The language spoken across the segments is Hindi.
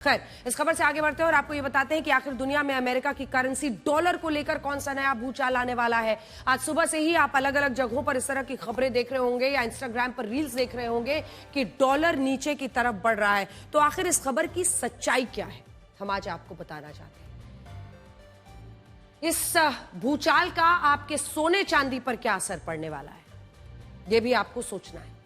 खैर, इस खबर से आगे बढ़ते हैं और आपको ये बताते हैं कि आखिर दुनिया में अमेरिका की करेंसी डॉलर को लेकर कौन सा नया भूचाल आने वाला है। आज सुबह से ही आप अलग अलग जगहों पर इस तरह की खबरें देख रहे होंगे या इंस्टाग्राम पर रील्स देख रहे होंगे कि डॉलर नीचे की तरफ बढ़ रहा है। तो आखिर इस खबर की सच्चाई क्या है, हम आज आपको बताना चाहते हैं। इस भूचाल का आपके सोने चांदी पर क्या असर पड़ने वाला है, यह भी आपको सोचना है।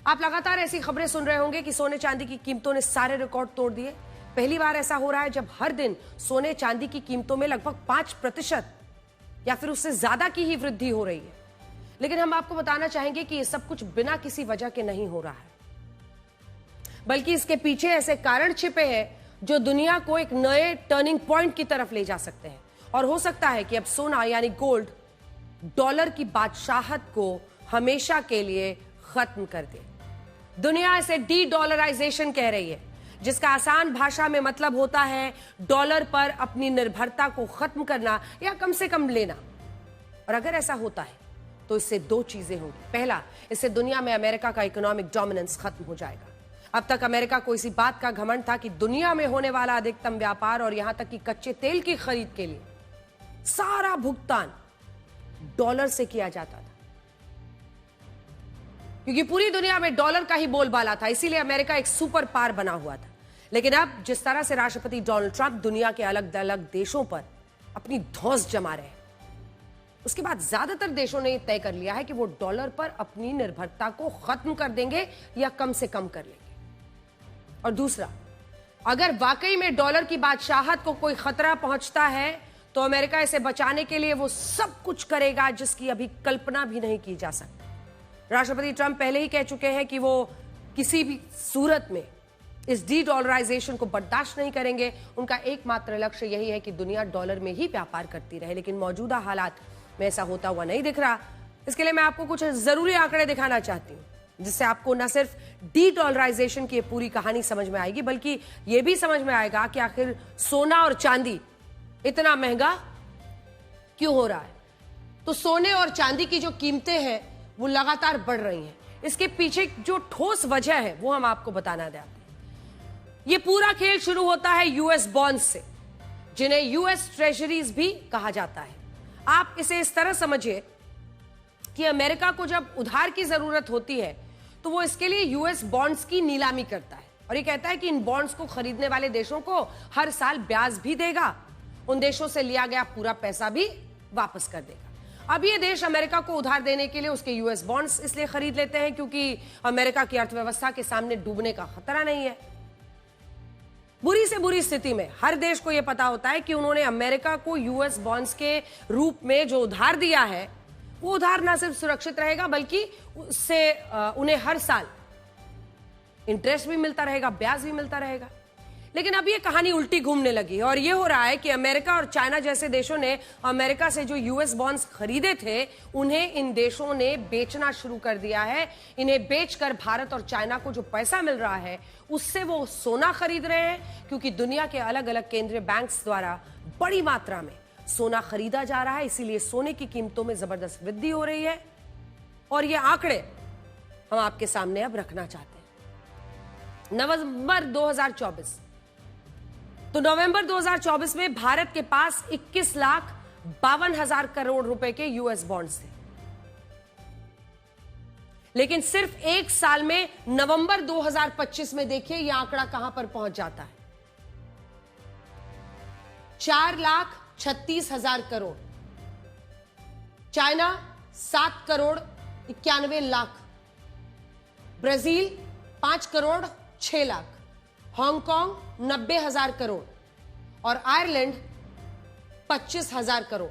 आप लगातार ऐसी खबरें सुन रहे होंगे कि सोने चांदी की कीमतों ने सारे रिकॉर्ड तोड़ दिए। पहली बार ऐसा हो रहा है जब हर दिन सोने चांदी की कीमतों में लगभग 5% या फिर उससे ज्यादा की ही वृद्धि हो रही है। लेकिन हम आपको बताना चाहेंगे कि यह सब कुछ बिना किसी वजह के नहीं हो रहा है, बल्कि इसके पीछे ऐसे कारण छिपे हैं जो दुनिया को एक नए टर्निंग पॉइंट की तरफ ले जा सकते हैं। और हो सकता है कि अब सोना यानी गोल्ड डॉलर की बादशाहत को हमेशा के लिए खत्म कर दे। दुनिया इसे डी डॉलराइजेशन कह रही है, जिसका आसान भाषा में मतलब होता है डॉलर पर अपनी निर्भरता को खत्म करना या कम से कम लेना। और अगर ऐसा होता है तो इससे दो चीजें होंगी। पहला, इससे दुनिया में अमेरिका का इकोनॉमिक डोमिनेंस खत्म हो जाएगा। अब तक अमेरिका को इसी बात का घमंड था कि दुनिया में होने वाला अधिकतम व्यापार और यहां तक कि कच्चे तेल की खरीद के लिए सारा भुगतान डॉलर से किया जाता था, क्योंकि पूरी दुनिया में डॉलर का ही बोलबाला था। इसीलिए अमेरिका एक सुपर पावर बना हुआ था। लेकिन अब जिस तरह से राष्ट्रपति डोनाल्ड ट्रंप दुनिया के अलग अलग देशों पर अपनी धौंस जमा रहे हैं, उसके बाद ज्यादातर देशों ने तय कर लिया है कि वो डॉलर पर अपनी निर्भरता को खत्म कर देंगे या कम से कम कर लेंगे। और दूसरा, अगर वाकई में डॉलर की बादशाहत को कोई खतरा पहुंचता है तो अमेरिका इसे बचाने के लिए वो सब कुछ करेगा जिसकी अभी कल्पना भी नहीं की जा सकती। राष्ट्रपति ट्रंप पहले ही कह चुके हैं कि वो किसी भी सूरत में इस डी डॉलराइजेशन को बर्दाश्त नहीं करेंगे। उनका एकमात्र लक्ष्य यही है कि दुनिया डॉलर में ही व्यापार करती रहे। लेकिन मौजूदा हालात में ऐसा होता हुआ नहीं दिख रहा। इसके लिए मैं आपको कुछ जरूरी आंकड़े दिखाना चाहती हूं, जिससे आपको न सिर्फ डी डॉलराइजेशन की पूरी कहानी समझ में आएगी, बल्कि यह भी समझ में आएगा कि आखिर सोना और चांदी इतना महंगा क्यों हो रहा है। तो सोने और चांदी की जो कीमतें हैं वो लगातार बढ़ रही हैं। इसके पीछे जो ठोस वजह है वो हम आपको बताना चाहते हैं। ये पूरा खेल शुरू होता है यूएस बॉन्ड्स से, जिन्हें यूएस ट्रेजरीज भी कहा जाता है। आप इसे इस तरह समझिए कि अमेरिका को जब उधार की जरूरत होती है तो वो इसके लिए यूएस बॉन्ड्स की नीलामी करता है और ये कहता है कि इन बॉन्ड्स को खरीदने वाले देशों को हर साल ब्याज भी देगा, उन देशों से लिया गया पूरा पैसा भी वापस कर देगा। अब ये देश अमेरिका को उधार देने के लिए उसके यूएस बॉन्ड्स इसलिए खरीद लेते हैं क्योंकि अमेरिका की अर्थव्यवस्था के सामने डूबने का खतरा नहीं है। बुरी से बुरी स्थिति में हर देश को यह पता होता है कि उन्होंने अमेरिका को यूएस बॉन्ड्स के रूप में जो उधार दिया है वो उधार न सिर्फ सुरक्षित रहेगा, बल्कि उससे उन्हें हर साल इंटरेस्ट भी मिलता रहेगा, ब्याज भी मिलता रहेगा। लेकिन अब ये कहानी उल्टी घूमने लगी है और ये हो रहा है कि अमेरिका और चाइना जैसे देशों ने अमेरिका से जो यूएस बॉन्ड्स खरीदे थे उन्हें इन देशों ने बेचना शुरू कर दिया है। इन्हें बेचकर भारत और चाइना को जो पैसा मिल रहा है उससे वो सोना खरीद रहे हैं, क्योंकि दुनिया के अलग अलग केंद्रीय बैंक्स द्वारा बड़ी मात्रा में सोना खरीदा जा रहा है। इसीलिए सोने की कीमतों में जबरदस्त वृद्धि हो रही है और ये आंकड़े हम आपके सामने अब रखना चाहते हैं। नवंबर 2024, तो नवंबर 2024 में भारत के पास 21,52,000 करोड़ रुपए के यूएस बॉन्ड्स थे। लेकिन सिर्फ एक साल में नवंबर 2025 में देखिए यह आंकड़ा कहां पर पहुंच जाता है, 4,36,000 crore. China 7,91,00,000, Brazil 5,06,00,000, Hong Kong 90,000 crore और आयरलैंड 25,000 करोड़।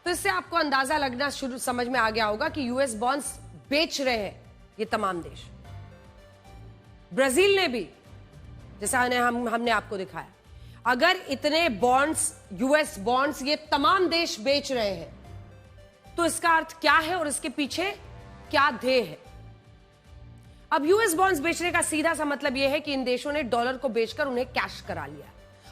तो इससे आपको अंदाजा लगना शुरू समझ में आ गया होगा कि यूएस बॉन्ड्स बेच रहे हैं ये तमाम देश। ब्राजील ने भी, जैसा हमने आपको दिखाया, अगर इतने बॉन्ड्स, यूएस बॉन्ड्स ये तमाम देश बेच रहे हैं तो इसका अर्थ क्या है और इसके पीछे क्या ध्येय है। अब यूएस बॉन्ड्स बेचने का सीधा सा मतलब यह है कि इन देशों ने डॉलर को बेचकर उन्हें कैश करा लिया।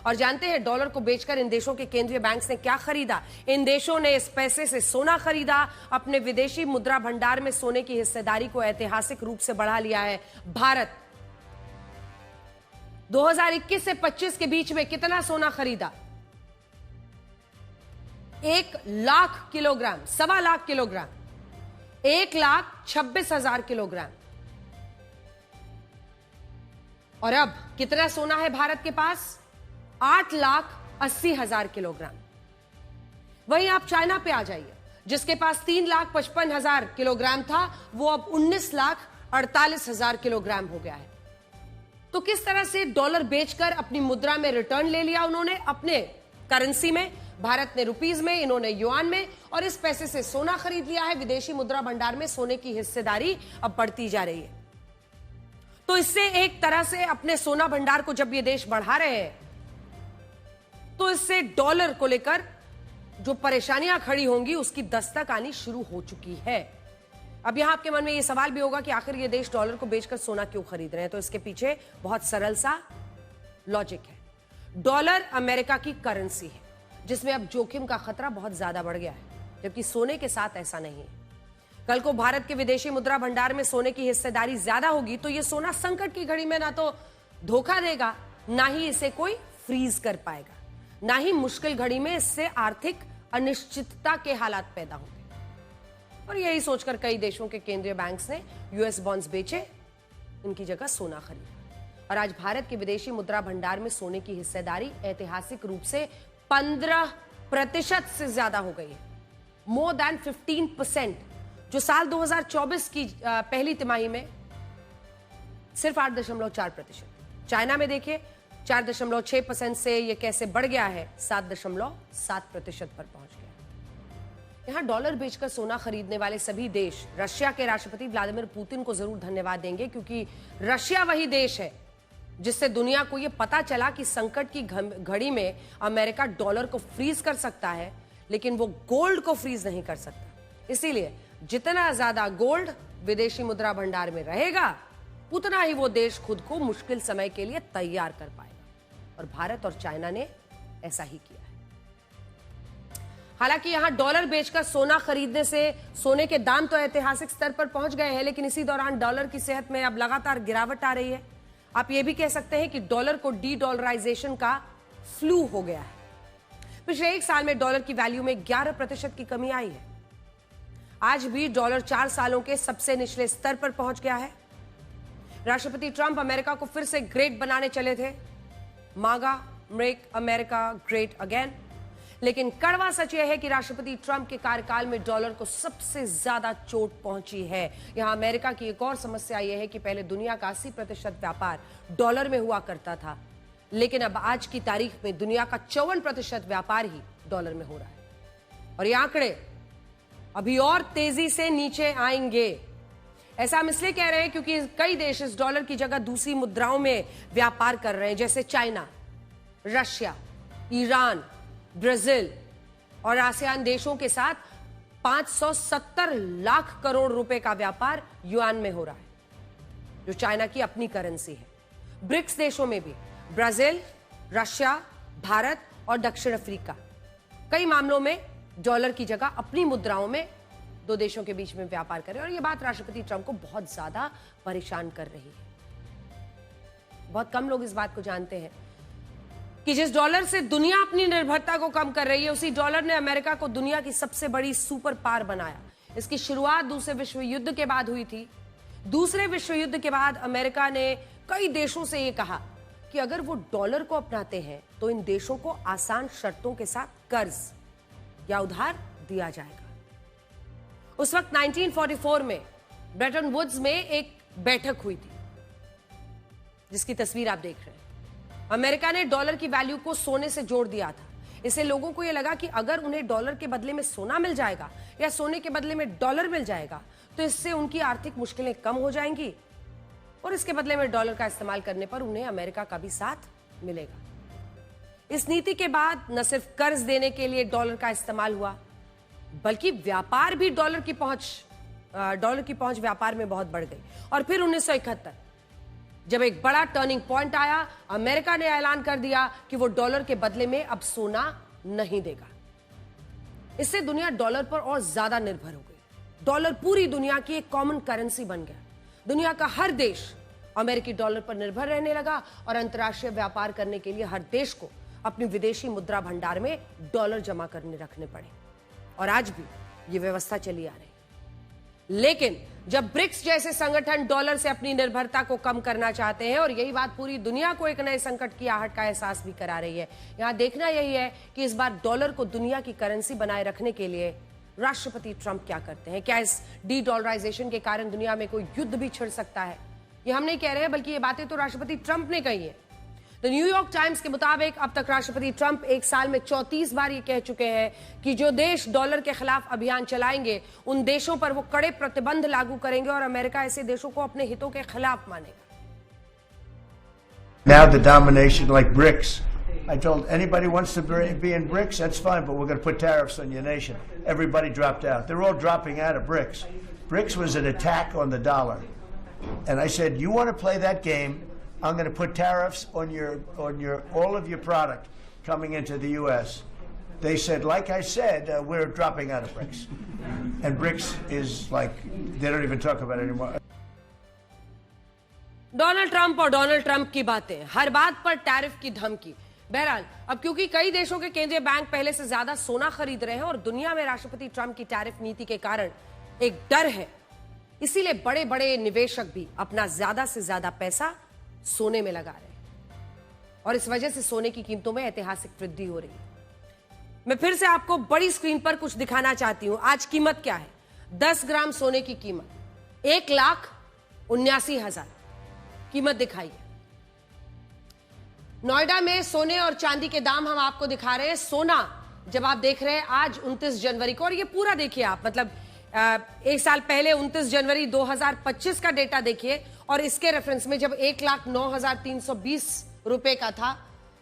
और जानते हैं डॉलर को बेचकर इन देशों के केंद्रीय बैंक्स ने क्या खरीदा? इन देशों ने इस पैसे से सोना खरीदा, अपने विदेशी मुद्रा भंडार में सोने की हिस्सेदारी को ऐतिहासिक रूप से बढ़ा लिया है। भारत 2021 से 25 के बीच में कितना सोना खरीदा? 1,00,000 किलोग्राम, 1.25 किलोग्राम, 1,26,000 किलोग्राम। और अब कितना सोना है भारत के पास? 8,80,000 किलोग्राम। वहीं आप चाइना पे आ जाइए, जिसके पास 3,55,000 किलोग्राम था, वो अब 19,48,000 किलोग्राम हो गया है। तो किस तरह से डॉलर बेचकर अपनी मुद्रा में रिटर्न ले लिया उन्होंने अपने करेंसी में, भारत ने रुपीज में, इन्होंने युआन में, और इस पैसे से सोना खरीद लिया है। विदेशी मुद्रा भंडार में सोने की हिस्सेदारी अब बढ़ती जा रही है। तो इससे एक तरह से अपने सोना भंडार को जब ये देश बढ़ा रहे हैं, तो इससे डॉलर को लेकर जो परेशानियां खड़ी होंगी उसकी दस्तक आनी शुरू हो चुकी है। अब यहां आपके मन में यह सवाल भी होगा कि आखिर ये देश डॉलर को बेचकर सोना क्यों खरीद रहे हैं? तो इसके पीछे बहुत सरल सा लॉजिक है। डॉलर अमेरिका की करेंसी है, जिसमें अब जोखिम का खतरा बहुत ज्यादा बढ़ गया है, जबकि सोने के साथ ऐसा नहीं है। कल को भारत के विदेशी मुद्रा भंडार में सोने की हिस्सेदारी ज्यादा होगी तो यह सोना संकट की घड़ी में ना तो धोखा देगा, ना ही इसे कोई फ्रीज कर पाएगा, ना ही मुश्किल घड़ी में इससे आर्थिक अनिश्चितता के हालात पैदा होंगे। और यही सोचकर कई देशों के केंद्रीय बैंक्स ने यूएस बॉन्ड्स बेचे, इनकी जगह सोना खरीदा। और आज भारत के विदेशी मुद्रा भंडार में सोने की हिस्सेदारी ऐतिहासिक रूप से 15% से ज्यादा हो गई है। मोर देन 15%, जो साल 2024 की पहली तिमाही में सिर्फ 8.4%। चाइना में देखिए 4.6% से यह कैसे बढ़ गया है 7.7% पर पहुंच गया। यहां डॉलर बेचकर सोना खरीदने वाले सभी देश रशिया के राष्ट्रपति व्लादिमीर पुतिन को जरूर धन्यवाद देंगे, क्योंकि रशिया वही देश है जिससे दुनिया को यह पता चला कि संकट की घड़ी में अमेरिका डॉलर को फ्रीज कर सकता है, लेकिन वो गोल्ड को फ्रीज नहीं कर सकता। इसीलिए जितना ज्यादा गोल्ड विदेशी मुद्रा भंडार में रहेगा, उतना ही वो देश खुद को मुश्किल समय के लिए तैयार कर पाएगा। और भारत और चाइना ने ऐसा ही किया है। हालांकि यहां डॉलर बेचकर सोना खरीदने से सोने के दाम तो ऐतिहासिक स्तर पर पहुंच गए हैं, लेकिन इसी दौरान डॉलर की सेहत में अब लगातार गिरावट आ रही है। आप ये भी कह सकते हैं कि डॉलर को डी डॉलराइजेशन का फ्लू हो गया है। पिछले एक साल में डॉलर की वैल्यू में 11% की कमी आई है। आज भी डॉलर 4 सालों के सबसे निचले स्तर पर पहुंच गया है। राष्ट्रपति ट्रंप अमेरिका को फिर से ग्रेट बनाने चले थे, मागा मेक अमेरिका ग्रेट अगेन। लेकिन कड़वा सच यह है कि राष्ट्रपति ट्रंप के कार्यकाल में डॉलर को सबसे ज्यादा चोट पहुंची है। यहां अमेरिका की एक और समस्या यह है कि पहले दुनिया का 80% व्यापार डॉलर में हुआ करता था, लेकिन अब आज की तारीख में दुनिया का 54% व्यापार ही डॉलर में हो रहा है। और ये आंकड़े अभी और तेजी से नीचे आएंगे। ऐसा हम इसलिए कह रहे हैं क्योंकि कई देश इस डॉलर की जगह दूसरी मुद्राओं में व्यापार कर रहे हैं, जैसे चाइना, रशिया, ईरान, ब्राजील और आसियान देशों के साथ 570 लाख करोड़ रुपए का व्यापार युआन में हो रहा है, जो चाइना की अपनी करेंसी है। ब्रिक्स देशों में भी ब्राजील, रशिया, भारत और दक्षिण अफ्रीका कई मामलों में डॉलर की जगह अपनी मुद्राओं में दो देशों के बीच में व्यापार करें। और यह बात राष्ट्रपति ट्रंप को बहुत ज्यादा परेशान कर रही है। बहुत कम लोग इस बात को जानते हैं कि जिस डॉलर से दुनिया अपनी निर्भरता को कम कर रही है, उसी डॉलर ने अमेरिका को दुनिया की सबसे बड़ी सुपर पावर बनाया। इसकी शुरुआत दूसरे विश्व युद्ध के बाद हुई थी। दूसरे विश्व युद्ध के बाद अमेरिका ने कई देशों से यह कहा कि अगर वो डॉलर को अपनाते हैं तो इन देशों को आसान शर्तों के साथ कर्ज या उधार दिया जाएगा। उस वक्त 1944 में ब्रेटन वुड्स में एक बैठक हुई थी, जिसकी तस्वीर आप देख रहे हैं। अमेरिका ने डॉलर की वैल्यू को सोने से जोड़ दिया था। इससे लोगों को यह लगा कि अगर उन्हें डॉलर के बदले में सोना मिल जाएगा या सोने के बदले में डॉलर मिल जाएगा तो इससे उनकी आर्थिक मुश्किलें कम हो जाएंगी और इसके बदले में डॉलर का इस्तेमाल करने पर उन्हें अमेरिका का भी साथ मिलेगा। इस नीति के बाद न सिर्फ कर्ज देने के लिए डॉलर का इस्तेमाल हुआ, बल्कि व्यापार भी डॉलर की पहुंच व्यापार में बहुत बढ़ गई। और फिर 1971 जब एक बड़ा टर्निंग पॉइंट आया, अमेरिका ने ऐलान कर दिया कि वो डॉलर के बदले में अब सोना नहीं देगा। इससे दुनिया डॉलर पर और ज्यादा निर्भर हो गई। डॉलर पूरी दुनिया की एक कॉमन करेंसी बन गया। दुनिया का हर देश अमेरिकी डॉलर पर निर्भर रहने लगा और अंतर्राष्ट्रीय व्यापार करने के लिए हर देश को अपनी विदेशी मुद्रा भंडार में डॉलर जमा करने रखने पड़े। और आज भी ये व्यवस्था चली आ रही। लेकिन जब ब्रिक्स जैसे संगठन डॉलर से अपनी निर्भरता को कम करना चाहते हैं, और यही बात पूरी दुनिया को एक नए संकट की आहट का एहसास भी करा रही है, यहां देखना यही है कि इस बार डॉलर को दुनिया की करेंसी बनाए रखने के लिए राष्ट्रपति ट्रंप क्या करते हैं। क्या इस डी डॉलराइजेशन के कारण दुनिया में कोई युद्ध भी छिड़ सकता है? ये हम नहीं कह रहे हैं, बल्कि ये बातें तो राष्ट्रपति ट्रंप ने कही है। द न्यूयॉर्क टाइम्स के मुताबिक अब तक राष्ट्रपति ट्रंप एक साल में 34 बार ये कह चुके हैं कि जो देश डॉलर के खिलाफ अभियान चलाएंगे उन देशों पर वो कड़े प्रतिबंध लागू करेंगे और अमेरिका ऐसे देशों को अपने हितों के खिलाफ मानेगा। Now the domination like BRICS. I told anybody wants to be in BRICS, that's fine, but we're going to put tariffs on your nation. Everybody dropped out. They're all dropping out of BRICS. BRICS was an attack on the dollar. And I said, you want to play that game, I'm going to put tariffs on all of your product coming into the U.S. They said, like I said, we're dropping out of BRICS. And BRICS is like, they don't even talk about it anymore. Donald Trump और डोनाल्ड ट्रंप की बातें, हर बात पर टैरिफ की धमकी। बहरहाल अब क्योंकि कई देशों के केंद्रीय बैंक पहले से ज्यादा सोना खरीद रहे हैं और दुनिया में राष्ट्रपति ट्रंप की टैरिफ नीति के कारण एक डर है, इसीलिए बड़े बड़े निवेशक भी अपना ज्यादा से ज्यादा पैसा सोने में लगा रहे हैं और इस वजह से सोने की कीमतों में ऐतिहासिक वृद्धि हो रही है। मैं फिर से आपको बड़ी स्क्रीन पर कुछ दिखाना चाहती हूं। आज कीमत क्या है? 10 ग्राम सोने की कीमत 1,79,000 कीमत दिखाई है। नोएडा में सोने और चांदी के दाम हम आपको दिखा रहे हैं। सोना जब आप देख रहे हैं आज 29 जनवरी को, और ये पूरा देखिए आप, मतलब एक साल पहले 29 जनवरी 2025 का डेटा देखिए और इसके रेफरेंस में जब 1,09,320 रुपए का था,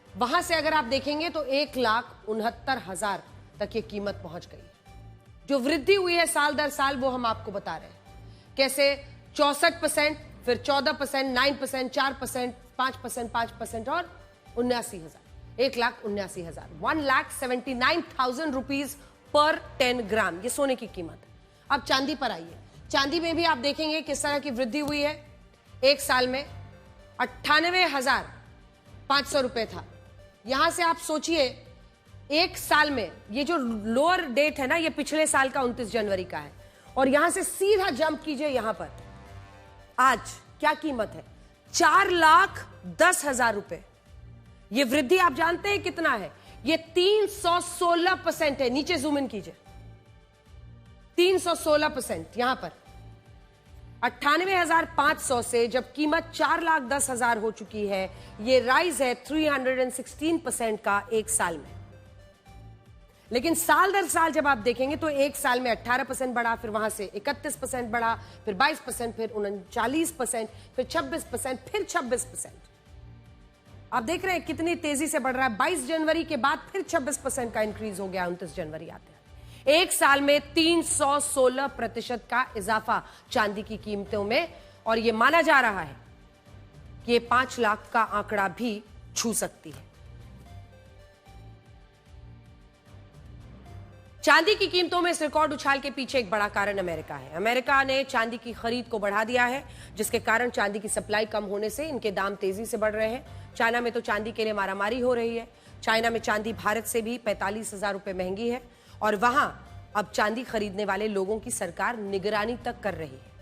वहां से अगर आप देखेंगे तो 1,69,000 तक ये कीमत पहुंच गई। जो वृद्धि हुई है साल दर साल वो हम आपको बता रहे हैं कैसे 64%, फिर 14%, 9%, 4%, 5%, 5% और 79,000, 1,79,000, 1,79,000 रुपीज पर 10 ग्राम, ये सोने की कीमत। अब चांदी पर आइए। चांदी में भी आप देखेंगे किस तरह की वृद्धि हुई है। एक साल में 98,500 रुपए था। यहां से आप सोचिए एक साल में, ये जो लोअर डेट है ना, ये पिछले साल का 29 जनवरी का है, और यहां से सीधा जंप कीजिए यहां पर, आज क्या कीमत है? 4,10,000 रुपए। ये वृद्धि आप जानते हैं कितना है? ये 316% है। नीचे जूम इन कीजिए, 316% यहां पर 98,500 से जब कीमत 4,10,000 हो चुकी है, ये राइज है 316% का एक साल में। लेकिन साल दर साल जब आप देखेंगे तो एक साल में 18% बढ़ा, फिर वहां से 31% बढ़ा, फिर 22%, फिर 39%, फिर 26%, फिर 26%। आप देख रहे हैं कितनी तेजी से बढ़ रहा है। 22 जनवरी के बाद फिर 26% का इंक्रीज हो गया 29 जनवरी आते हैं। एक साल में 316% का इजाफा चांदी की कीमतों में, और यह माना जा रहा है कि ये 5 लाख का आंकड़ा भी छू सकती है। चांदी की कीमतों में इस रिकॉर्ड उछाल के पीछे एक बड़ा कारण अमेरिका है। अमेरिका ने चांदी की खरीद को बढ़ा दिया है, जिसके कारण चांदी की सप्लाई कम होने से इनके दाम तेजी से बढ़ रहे हैं। चाइना में तो चांदी के लिए मारामारी हो रही है। चाइना में चांदी भारत से भी 45,000 रुपए महंगी है और वहां अब चांदी खरीदने वाले लोगों की सरकार निगरानी तक कर रही है।